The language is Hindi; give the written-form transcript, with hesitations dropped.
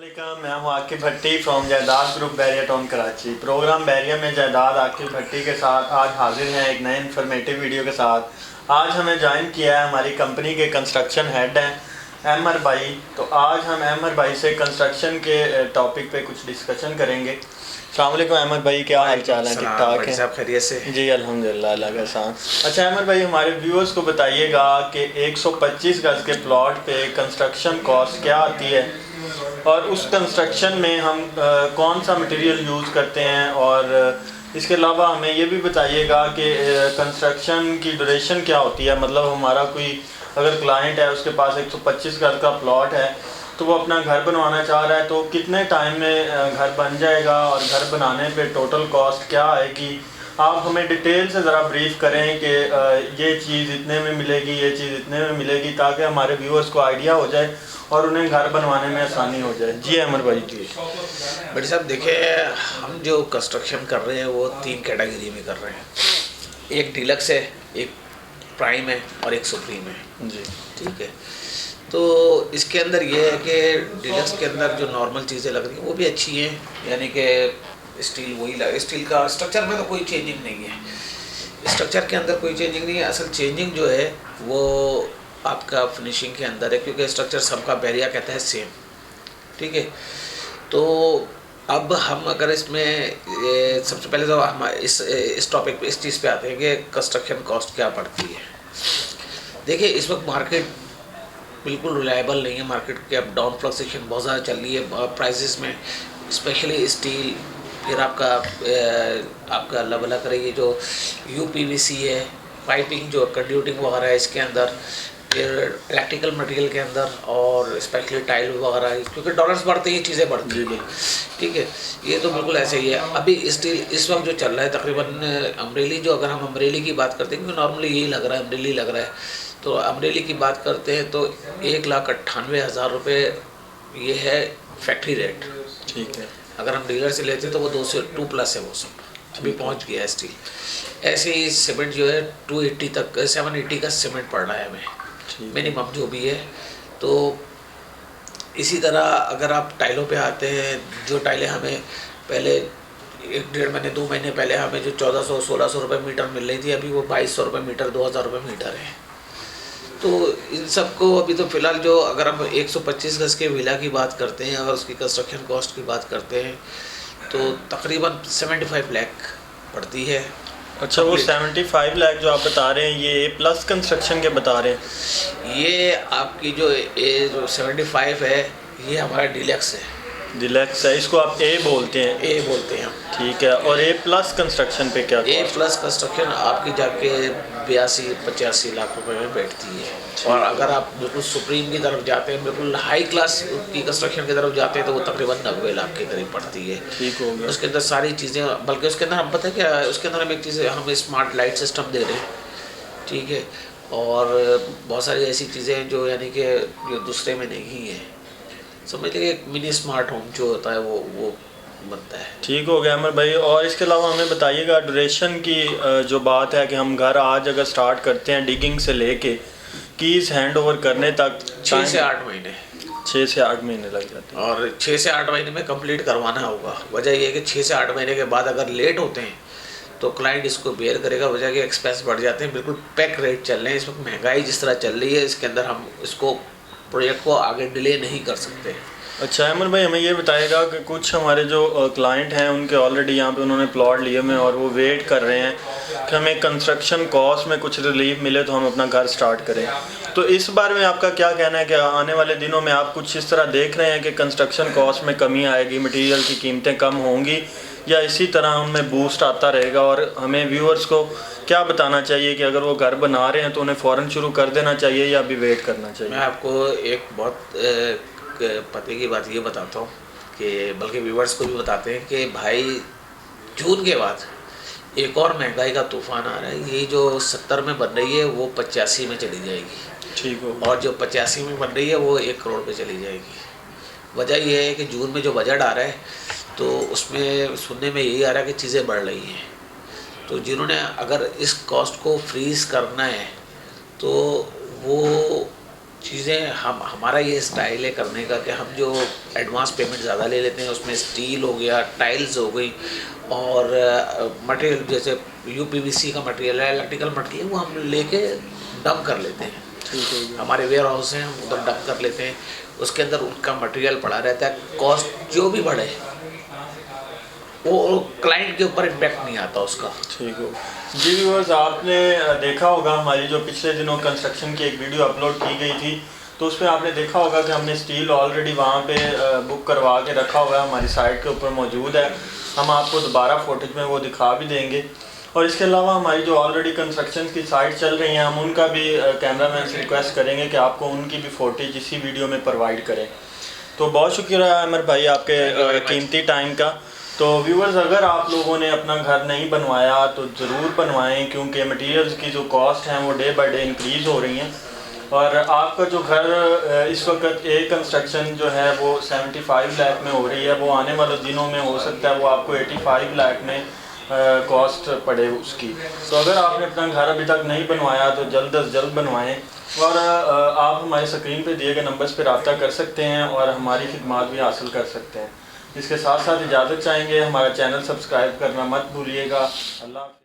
वालेकुम, मैं हूँ Aqib Bhatti from Jaidad group Bahria town Karachi. Program Bahria में जायदाद आकिब भट्टी के साथ आज हाजिर हैं एक नए इन्फॉर्मेटिव वीडियो के साथ। आज हमें ज्वाइन किया है हमारी कंपनी के कंस्ट्रक्शन हेड हैं अहमर भाई। तो आज हम अहमर भाई से कंस्ट्रक्शन के टॉपिक पे कुछ डिस्कशन करेंगे। अस्सलाम वालेकुम अहमद भाई, क्या हाल चाल है? ठीक ठाक है साहब, खैरियत से? जी अल्हम्दुलिल्लाह, अल्लाह का एहसान। अच्छा अहमद भाई, हमारे व्यूअर्स को बताइएगा कि 125 गज के प्लॉट पे कंस्ट्रक्शन कॉस्ट क्या आती है और उस कंस्ट्रक्शन में हम कौन सा मटेरियल यूज़ करते हैं, और इसके अलावा हमें ये भी बताइएगा कि कंस्ट्रक्शन की ड्यूरेशन क्या होती है। मतलब हमारा कोई अगर क्लाइंट है, उसके पास 125 गज का प्लॉट है तो वो अपना घर बनवाना चाह रहा है, तो कितने टाइम में घर बन जाएगा और घर बनाने पे टोटल कॉस्ट क्या आएगी। आप हमें डिटेल से ज़रा ब्रीफ करें कि ये चीज़ इतने में मिलेगी, ये चीज़ इतने में मिलेगी, ताकि हमारे व्यूअर्स को आइडिया हो जाए और उन्हें घर बनवाने में आसानी हो जाए। जी अमर भाई। जी बड़ी साहब, देखिए हम जो कंस्ट्रक्शन कर रहे हैं वो 3 कैटेगरी में कर रहे हैं। एक डीलक्स है, एक प्राइम है और एक सुप्रीम है। जी ठीक है। तो इसके अंदर ये है कि डीलक्स के अंदर जो नॉर्मल चीज़ें लग रही हैं वो भी अच्छी हैं, यानी कि स्टील वही लग, स्टील का स्ट्रक्चर में तो कोई चेंजिंग नहीं है। स्ट्रक्चर के अंदर कोई चेंजिंग नहीं है। असल चेंजिंग जो है वो आपका फिनिशिंग के अंदर है, क्योंकि स्ट्रक्चर सबका बैरिया कहता है सेम। ठीक है। तो अब हम अगर इसमें सबसे पहले तो हम इस टॉपिक पे, इस चीज़ पे आते हैं कि कंस्ट्रक्शन कॉस्ट क्या पड़ती है। देखिए इस वक्त मार्केट बिल्कुल रिलायबल नहीं है। मार्केट की अब डाउन फ्लक्चुएशन बहुत ज़्यादा चल रही है प्राइसेस में, स्पेशली स्टील। फिर आपका अल्लाह भला करे ये जो UPVC है, पाइपिंग जो कंड्यूटिंग वगैरह है इसके अंदर, फिर इलेक्ट्रिकल मटेरियल के अंदर, और स्पेशली टाइल वगैरह, क्योंकि डॉलर्स बढ़ते ही चीज़ें बढ़ती हैं। ठीक है। ये तो बिल्कुल ऐसे ही है। अभी स्टील इस वक्त जो चल रहा है तकरीबन अमरेली, जो अगर हम अमरेली की बात करते हैं, क्योंकि नॉर्मली यही लग रहा है, अमरेली लग रहा है, तो अमरेली की बात करते हैं तो 1,98,000 रुपये ये है फैक्ट्री रेट। ठीक है। अगर हम डीलर से लेते हैं तो वो 2+2 है, वो सब अभी पहुंच गया है स्टील। ऐसे ही सीमेंट जो है 280 तक, 780 का सीमेंट पड़ रहा है हमें मिनिमम जो भी है। तो इसी तरह अगर आप टाइलों पे आते हैं, जो टाइलें हमें पहले 1-1.5 महीने 2 महीने पहले हमें जो 1,400-1,600 रुपये मीटर मिल रही थी, अभी वो 2,200 रुपये मीटर, 2,000 रुपये मीटर है। तो इन सबको अभी तो फ़िलहाल जो अगर हम 125 गज के विला की बात करते हैं और उसकी कंस्ट्रक्शन कॉस्ट की बात करते हैं तो तकरीबन 75 लाख पड़ती है। अच्छा, वो 75 लाख जो आप बता रहे हैं ये प्लस कंस्ट्रक्शन के बता रहे हैं? ये आपकी जो 75 है ये हमारा डीलक्स है। डिलक्स है, इसको आप ए बोलते हैं? ए बोलते हैं हम। ठीक है। और ए प्लस कंस्ट्रक्शन पे क्या? ए प्लस कंस्ट्रक्शन आपकी जाके 82-85 लाख रुपए में बैठती है। और अगर आप बिल्कुल सुप्रीम की तरफ जाते हैं, बिल्कुल हाई क्लास की कंस्ट्रक्शन की तरफ जाते हैं, तो वो तकरीबन 90 लाख के करीब पड़ती है। ठीक हो गया। उसके अंदर सारी चीज़ें, बल्कि उसके अंदर हम पता है क्या, उसके अंदर हम एक चीज़, हम स्मार्ट लाइट सिस्टम दे रहे हैं। ठीक है। और बहुत सारी ऐसी चीज़ें हैं जो यानी कि जो दूसरे में नहीं है। समझ लीजिए एक मिनी स्मार्ट होम जो होता है वो बनता है। ठीक हो गया अमर भाई। और इसके अलावा हमें बताइएगा ड्यूरेशन की जो बात है कि हम घर आज अगर स्टार्ट करते हैं डिगिंग से लेके कीज़ हैंड ओवर करने तक 6 से 8 महीने 6 से 8 महीने लग जाते हैं। और 6 से 8 महीने में कंप्लीट करवाना होगा। वजह यह है कि 6 से 8 महीने के बाद अगर लेट होते हैं तो क्लाइंट इसको बेयर करेगा। वजह के एक्सपेंस बढ़ जाते हैं। बिल्कुल पैक रेट चल रहे हैं इस वक्त, महंगाई जिस तरह चल रही है, इसके अंदर हम इसको प्रोजेक्ट को आगे डिले नहीं कर सकते। अच्छा अमर भाई, हमें ये बताएगा कि कुछ हमारे जो क्लाइंट हैं उनके ऑलरेडी यहाँ पे उन्होंने प्लॉट लिए हुए हैं और वो वेट कर रहे हैं कि हमें कंस्ट्रक्शन कॉस्ट में कुछ रिलीफ मिले तो हम अपना घर स्टार्ट करें। तो इस बारे में आपका क्या कहना है कि आने वाले दिनों में आप कुछ इस तरह देख रहे हैं कि कंस्ट्रक्शन कॉस्ट में कमी आएगी, मटीरियल की कीमतें कम होंगी, या इसी तरह उनमें बूस्ट आता रहेगा? और हमें व्यूअर्स को क्या बताना चाहिए कि अगर वो घर बना रहे हैं तो उन्हें फ़ौरन शुरू कर देना चाहिए या अभी वेट करना चाहिए? मैं आपको एक बहुत पते की बात ये बताता हूँ कि बल्कि व्यूअर्स को भी बताते हैं कि भाई जून के बाद एक और महंगाई का तूफान आ रहा है। ये जो 70 में बन रही है वो 85 में चली जाएगी। ठीक हो। और जो 85 में बन रही है वो 1 करोड़ पे चली जाएगी। वजह यह है कि जून में जो बजट आ रहा है तो उसमें सुनने में यही आ रहा है कि चीज़ें बढ़ रही हैं। तो जिन्होंने अगर इस कॉस्ट को फ्रीज़ करना है तो वो चीज़ें हमारा ये स्टाइल है करने का कि हम जो एडवांस पेमेंट ज़्यादा ले लेते हैं, उसमें स्टील हो गया, टाइल्स हो गई और मटेरियल जैसे यूपीवीसी का मटेरियल है, इलेक्ट्रिकल मटेरियल, वो हम लेके डंप कर लेते हैं। ठीक है जी। हमारे वेयर हाउस हैं, हम उधर डंप कर लेते हैं, उसके अंदर उनका मटेरियल पड़ा रहता है। कॉस्ट जो भी बढ़े वो क्लाइंट के ऊपर इम्पैक्ट नहीं आता उसका। ठीक हो जी। व्यूअर्स, आपने देखा होगा हमारी जो पिछले दिनों कंस्ट्रक्शन की एक वीडियो अपलोड की गई थी, तो उसमें आपने देखा होगा कि हमने स्टील ऑलरेडी वहाँ पे बुक करवा के रखा हुआ है, हमारी साइट के ऊपर मौजूद है। हम आपको दोबारा फुटेज में वो दिखा भी देंगे। और इसके अलावा हमारी जो ऑलरेडी कंस्ट्रक्शन की साइट चल रही हैं, हम उनका भी कैमरामैन से रिक्वेस्ट करेंगे कि आपको उनकी भी फुटेज इसी वीडियो में प्रोवाइड करें। तो बहुत शुक्रिया अमर भाई आपके कीमती टाइम का। तो व्यूअर्स, अगर आप लोगों ने अपना घर नहीं बनवाया तो ज़रूर बनवाएं, क्योंकि मटेरियल्स की जो कॉस्ट हैं वो डे बाय डे इंक्रीज़ हो रही हैं। और आपका जो घर इस वक्त एक कंस्ट्रक्शन जो है वो 75 लाख में हो रही है, वो आने वाले दिनों में हो सकता है वो आपको 85 लाख में कॉस्ट पड़े उसकी। तो अगर आपने अपना घर अभी तक नहीं बनवाया तो जल्द अज जल्द बनवाएं। और आप हमारे स्क्रीन पे दिए गए नंबर्स पर रब्ता कर सकते हैं और हमारी खिदमात भी हासिल कर सकते हैं। इसके साथ साथ इजाज़त चाहेंगे, हमारा चैनल सब्सक्राइब करना मत भूलिएगा। अल्लाह।